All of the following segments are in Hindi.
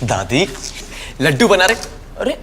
दादी लड्डू बना रहे। अरे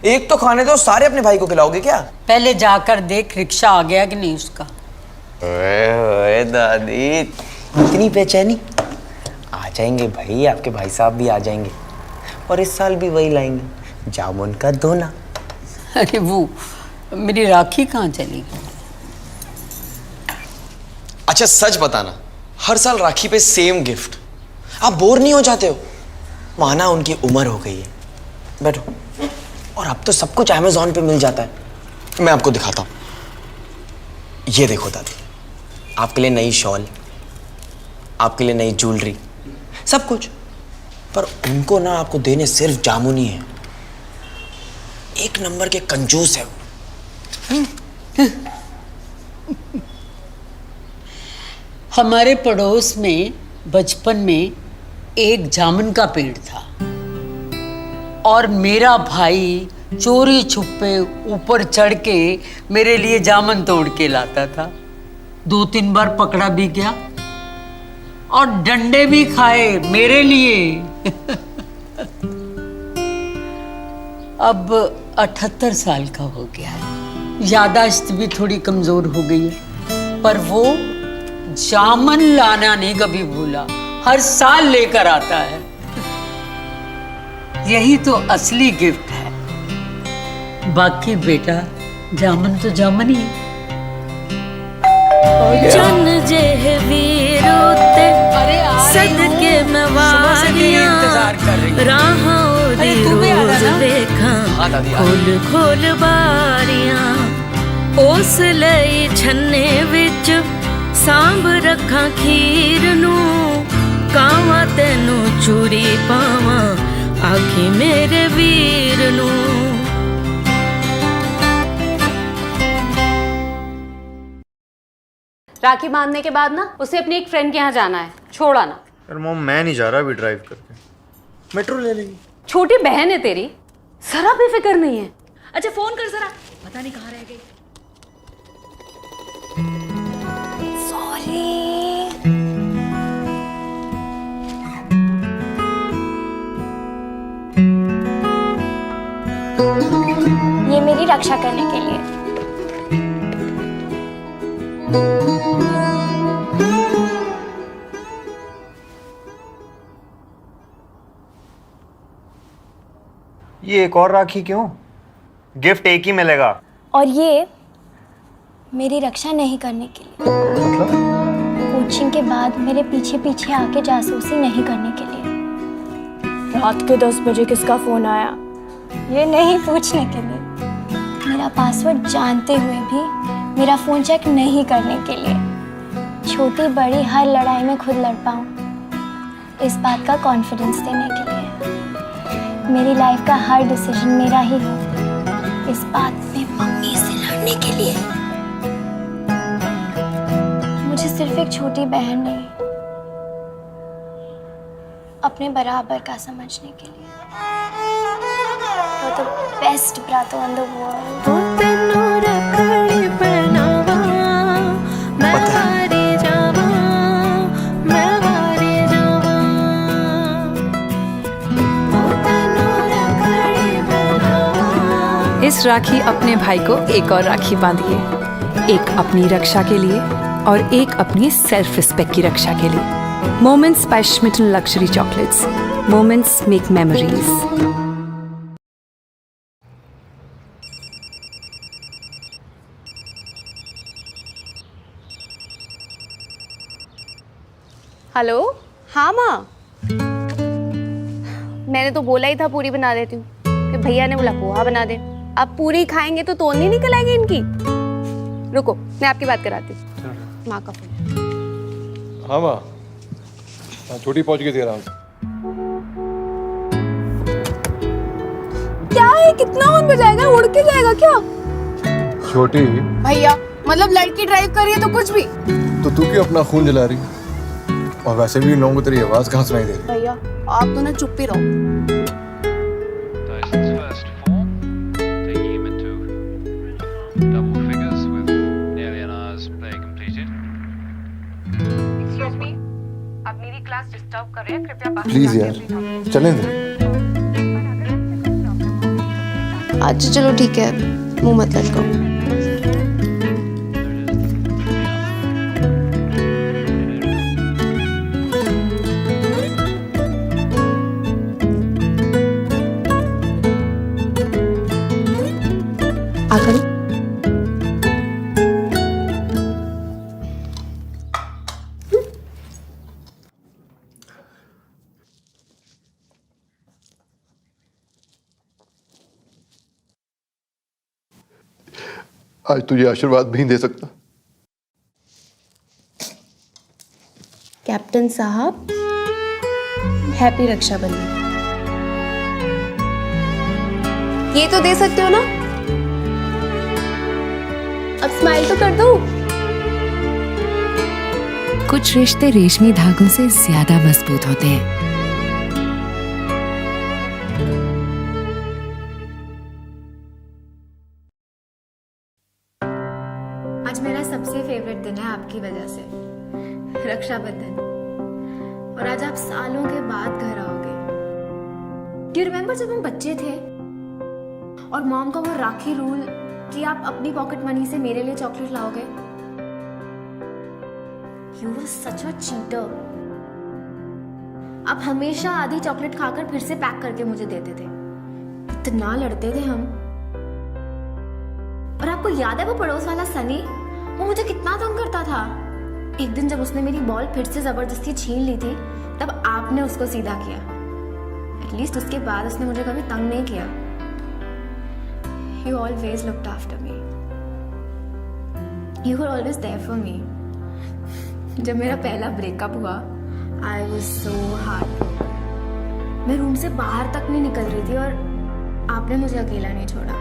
एक तो खाने दो, सारे अपने भाई को खिलाओगे क्या? पहले जाकर देख रिक्शा आ गया कि नहीं उसका। ओए दादी इतनी बेचैनी। आ जाएंगे भाई, आपके भाई साहब भी आ जाएंगे और इस साल भी वही लाएंगे, जामुन का दोना। अरे वो मेरी राखी कहाँ चली गई? अच्छा सच बताना, हर साल राखी पे सेम गिफ्ट, आप बोर नहीं हो जाते हो? माना उनकी उम्र हो गई है, बैठो। और अब तो सब कुछ अमेज़ॉन पे मिल जाता है। मैं आपको दिखाता हूँ, ये देखो दादी, आपके लिए नई शॉल, आपके लिए नई ज्वेलरी, सब कुछ। पर उनको ना आपको देने सिर्फ जामुन ही है। एक नंबर के कंजूस है वो। हमारे पड़ोस में बचपन में एक जामुन का पेड़ था और मेरा भाई चोरी छुपे ऊपर चढ़ के मेरे लिए जामुन तोड़ के लाता था। 2-3 बार पकड़ा भी गया और डंडे भी खाए मेरे लिए। अब 78 साल का हो गया है, यादाश्त भी थोड़ी कमजोर हो गई है, पर वो जामुन लाना नहीं कभी भूला, हर साल लेकर आता है। यही तो असली गिफ्ट है। बाकी बेटा जामुन तो जामुन ही है। चुन जेह वीरो ते सदके में वारियां राहों दी रोज देखा खोल खोल बारियां उस लई छन्ने विच सांभ रखा खीर नू कावा तेनू चूरी पावा आखी मेरे वीर नू। राखी बांधने के बाद ना उसे अपनी एक फ्रेंड के यहाँ जाना है, छोड़ आना। यार मॉम मैं नहीं जा रहा अभी ड्राइव करके, मेट्रो ले लेगी। छोटी बहन है तेरी, जरा भी फिक्र नहीं है। अच्छा फोन कर जरा, पता नहीं कहाँ रह गई। सॉरी। ये मेरी रक्षा करने के लिए। ये एक और राखी क्यों? गिफ्ट एक ही मिलेगा। और ये मेरी रक्षा नहीं करने के लिए, मतलब? कोचिंग के बाद मेरे पीछे पीछे आके जासूसी नहीं करने के लिए। रात के 10 बजे किसका फोन आया ये नहीं पूछने के लिए। मेरा पासवर्ड जानते हुए भी मेरा फोन चेक नहीं करने के लिए। छोटी बड़ी हर लड़ाई में खुद लड़ पाऊं, इस बात का कॉन्फिडेंस देने के लिए। मेरी लाइफ का हर डिसीजन मेरा ही है, इस बात में मम्मी से लड़ने के लिए। मुझे सिर्फ एक छोटी बहन नहीं, अपने बराबर का समझने के लिए। You're the best brother in the world. इस राखी अपने भाई को एक और राखी बांधिए, एक अपनी रक्षा के लिए और एक अपनी सेल्फ रिस्पेक्ट की रक्षा के लिए। Moments by Schmitten luxury chocolates. Moments make memories. Hello, हाँ माँ। मैंने तो बोला ही था पूरी बना देती हूँ, फिर भैया ने बोला पोहा बना दे। अब पूरी खाएंगे तो तोड़ नहीं निकल आएगी इनकी। रुको मैं आपकी बात कराती हूँ। माँ का फोन। हाँ माँ, छोटी पहुँच गई थी आराम से। क्या है, कितना ऑन बजाएगा, उड़ के जाएगा क्या? छोटी भैया मतलब लड़की ड्राइव कर रही है तो कुछ भी। तो तू क्यों अपना खून जला रही? और वैसे भी इन लोगों को तेरी आवाज कहाँ सुनाई दे रही? भैया आप तो ना चुप ही रहो। क्लास डिस्टर्ब कर रहे हैं, कृपया बाहर प्लीज जाके यार अपनी topic- चलें दे। अच्छा चलो ठीक है, मुंह मत लटकाओ। आकर आज तुझे आशीर्वाद भी नहीं दे सकता। कैप्टन साहब, हैप्पी रक्षाबंधन। ये तो दे सकते हो ना, अब स्माइल तो कर दो। कुछ रिश्ते रेशमी धागों से ज्यादा मजबूत होते हैं। आज मेरा सबसे फेवरेट दिन है आपकी वजह से, रक्षाबंधन। और आज आप सालों के बाद घर आओगे। डू यू रिमेम्बर जब हम बच्चे थे और मॉम का वो राखी रूल कि आप अपनी पॉकेट मनी से मेरे लिए चॉकलेट लाओगे? You were such a cheater. आप हमेशा आधी चॉकलेट खाकर फिर से पैक करके मुझे देते थे। इतना लड़ते थे हम। और आपको याद है वो पड़ोस वाला सनी, वो मुझे कितना तंग करता था। एक दिन जब उसने मेरी बॉल फिर से जबरदस्ती छीन ली थी, तब आपने उसको सीधा किया। एटलीस्ट उसके बाद उसने मुझे कभी तंग नहीं किया। You always looked after me. You were always there for me. जब मेरा पहला ब्रेकअप हुआ, I was so heartbroken. मैं रूम से बाहर तक नहीं निकल रही थी और आपने मुझे अकेला नहीं छोड़ा।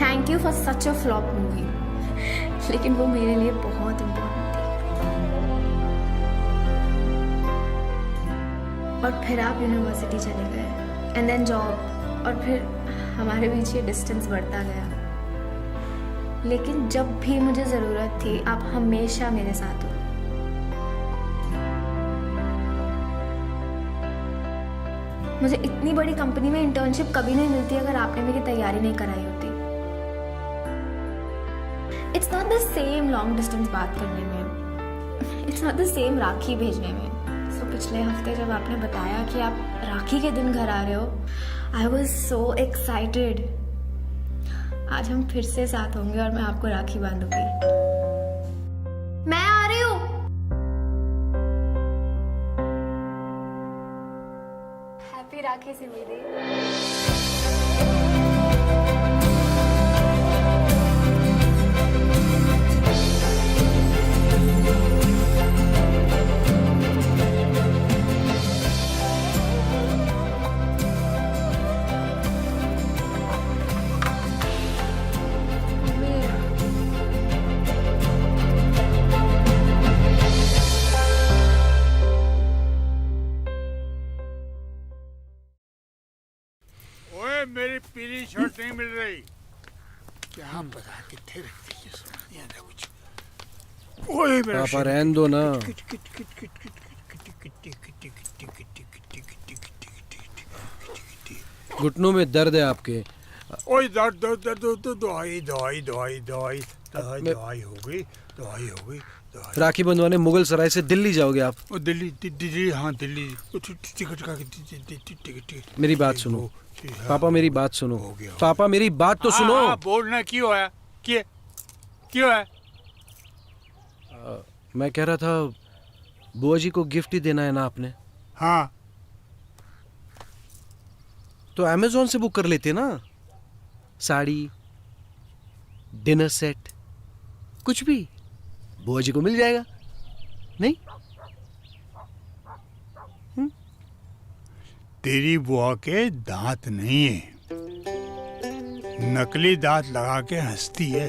Thank you for such a flop movie. लेकिन वो मेरे लिए बहुत इम्पोर्टेंट थी। और फिर आप यूनिवर्सिटी चले गए, एंड देन जॉब, और फिर हमारे बीच ये डिस्टेंस बढ़ता गया। लेकिन जब भी मुझे ज़रूरत थी, आप हमेशा मेरे साथ हो। मुझे इतनी बड़ी कंपनी में इंटर्नशिप कभी नहीं मिलती अगर आपने मेरी तैयारी नहीं कराई होती। It's not the same long distance बात करने में, इट्स नॉट द सेम राखी भेजने में। तो पिछले हफ्ते जब आपने बताया कि आप राखी के दिन घर आ रहे हो, आई वॉज सो एक्साइटेड। आज हम फिर से साथ होंगे और मैं आपको राखी बांधूंगी। मैं आ रही हूँ। हैप्पी राखी सिमी। मेरी पीली शर्ट नहीं मिल रही। क्या पता कितने रख दी, समझ नहीं आता कुछ। ओए मेरा पापा रहन दो ना। घुटनों में दर्द है आपके। ओए दर्द दर्द दर्द, दवाई दवाई दवाई दवाई दवाई हो गई, दवाई हो गई। राखी बंधवाने मुगल सराय से दिल्ली जाओगे आप? दिल्ली दिल्ली, हाँ दिल्ली। टिकट मेरी बात सुनो पापा, मेरी बात सुनो पापा, मेरी बात तो सुनो। बोलना क्यों है? क्यों है? मैं कह रहा था बुआ जी को गिफ्ट ही देना है ना आपने? हाँ। तो अमेज़न से बुक कर लेते ना, साड़ी, डिनर सेट, कुछ भी बुआ जी को मिल जाएगा नहीं? तेरी बुआ के दांत नहीं है, नकली दांत लगा के हंसती है,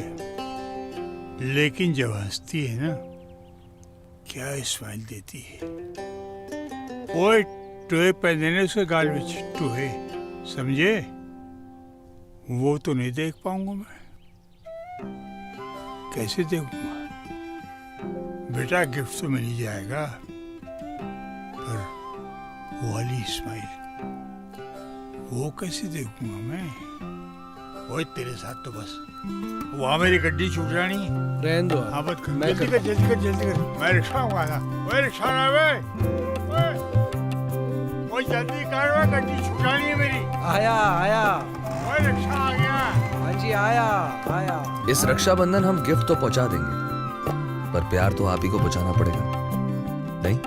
लेकिन जब हंसती है ना, क्या स्माइल देती है। ओए टोए पहनने उसके गाल में टोए, समझे? वो तो नहीं देख पाऊंगा मैं। कैसे देखूंगा? बेटा गिफ्ट तो मिल ही जाएगा, पर वो वाली स्माइल वो कैसे देखूंगा मैं? ओए तेरे साथ तो बस वहाँ मेरी गड्डी छूट जानी। रहने दो। हाँ मत कर, जल्दी कर जल्दी कर जल्दी कर। मैं रिक्शा मंगाना। ओए रिक्शा ना वे, ओए जल्दी कर, वे गड्डी छूट जानी है मेरी। आया आया। ओए रिक्शा आ गया। हाँ जी आया आया। इस रक्षाबंधन हम गिफ्ट तो पहुंचा देंगे, पर प्यार तो आप ही को पहुंचाना पड़ेगा, नहीं?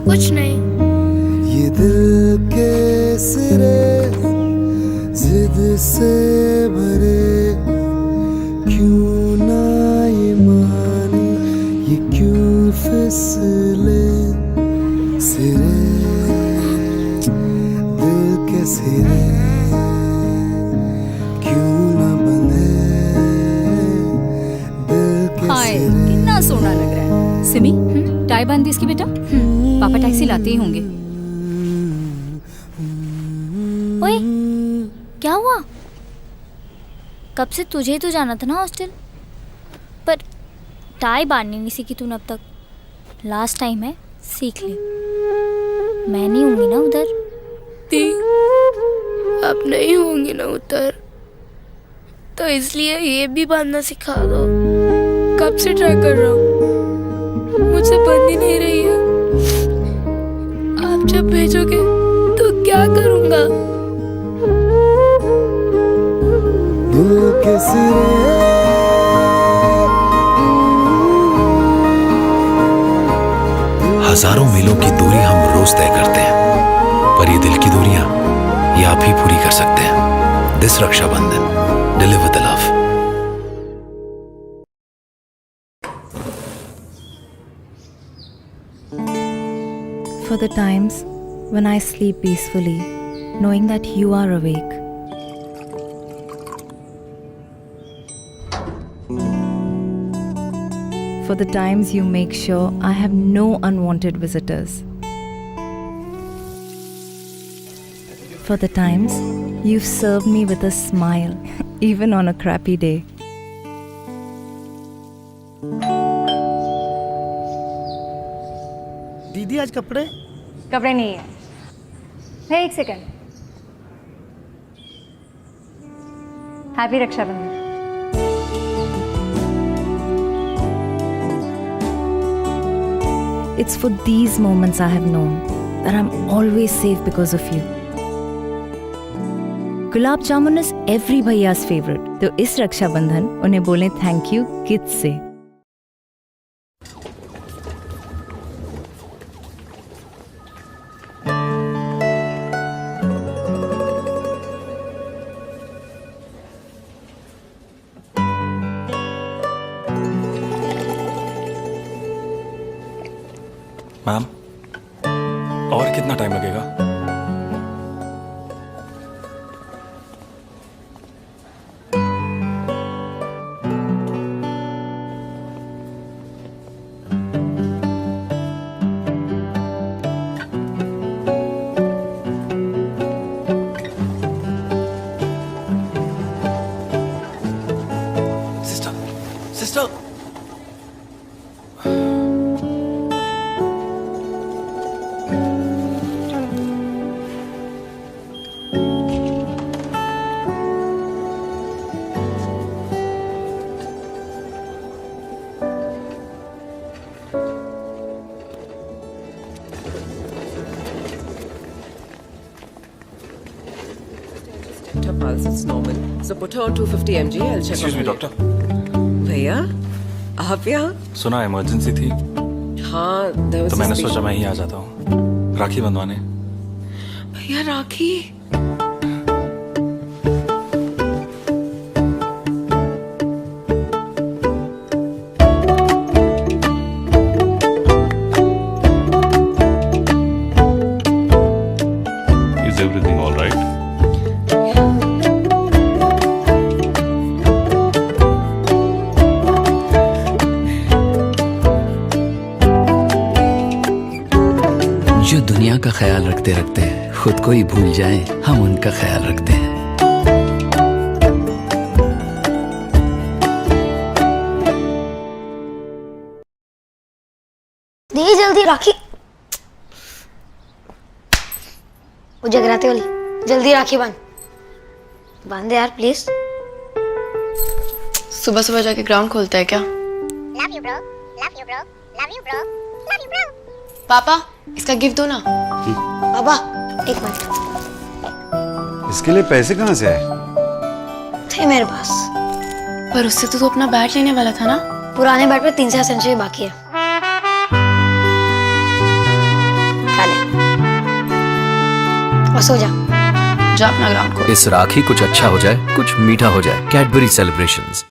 कुछ नहीं। ये दिल के सिरे जिद से भरे, क्यों ना ये माने, ये क्यों फिसले सिरे, दिल के सिरे क्यों ना बंधे, दिल के सिरे। कितना सोना लग रहा है। सिमी, टाई बांध दी इसकी बेटा। पापा टैक्सी लाते ही होंगे। ओए, क्या हुआ? कब से तुझे ही तो जाना था ना हॉस्टल, पर टाई बांधनी नहीं सीखी तूने अब तक। लास्ट टाइम है, सीख ले। मैं नहीं होंगी ना उधर। दी, अब नहीं होंगी ना उधर, तो इसलिए ये भी बांधना सिखा दो। कब से ट्राई कर रहा हूँ, मुझसे बंद ही नहीं रही है। आप जब भेजोगे तो क्या करूँगा? दिल के सिरे हजारों मीलों की दूरी हम रोज तय करते हैं, पर ये दिल की दूरियां ये आप ही पूरी कर सकते हैं। This Rakshabandhan, deliver the love. For the times when I sleep peacefully, knowing that you are awake. For the times you make sure I have no unwanted visitors. For the times you've served me with a smile, even on a crappy day. दीदी आज कपड़े नहीं है। है, एक second. Happy Rakshabandhan. It's for these moments I have known that I'm always safe because of you. Gulab jamun is every भैया's favorite. तो इस रक्षाबंधन उन्हें बोलें थैंक यू किड्स से। मैम, और कितना टाइम लगेगा? Sister Her pulse, it's normal. So put her on 250 mg. I'll check. Excuse me, doctor. भैया, आप यहाँ? सुना इमरजेंसी थी हाँ, there was तो a मैंने patient. सोचा मैं ही आ जाता हूँ राखी बंधवाने। भैया राखी। Is everything all right? जो दुनिया का ख्याल रखते रखते खुद को ही भूल जाएं, हम उनका ख्याल रखते हैं। दीदी जल्दी राखी, वो जगराते वाली, जल्दी राखी बांध दे यार प्लीज। सुबह सुबह जाके ग्राउंड खोलता है क्या? Love you bro, love you bro, love you bro, love you bro। पापा इसका गिफ्ट दो ना। बाबा एक मिनट, इसके लिए पैसे कहाँ से आए? थे मेरे पास। पर उससे तो तू अपना बैट लेने वाला था ना। पुराने बैट पे 3 सेंचुरी बाकी है। खा ले और सो जा। जा अपना ग्राउंड खोल। इस राखी कुछ अच्छा हो जाए, कुछ मीठा हो जाए। Cadbury celebrations.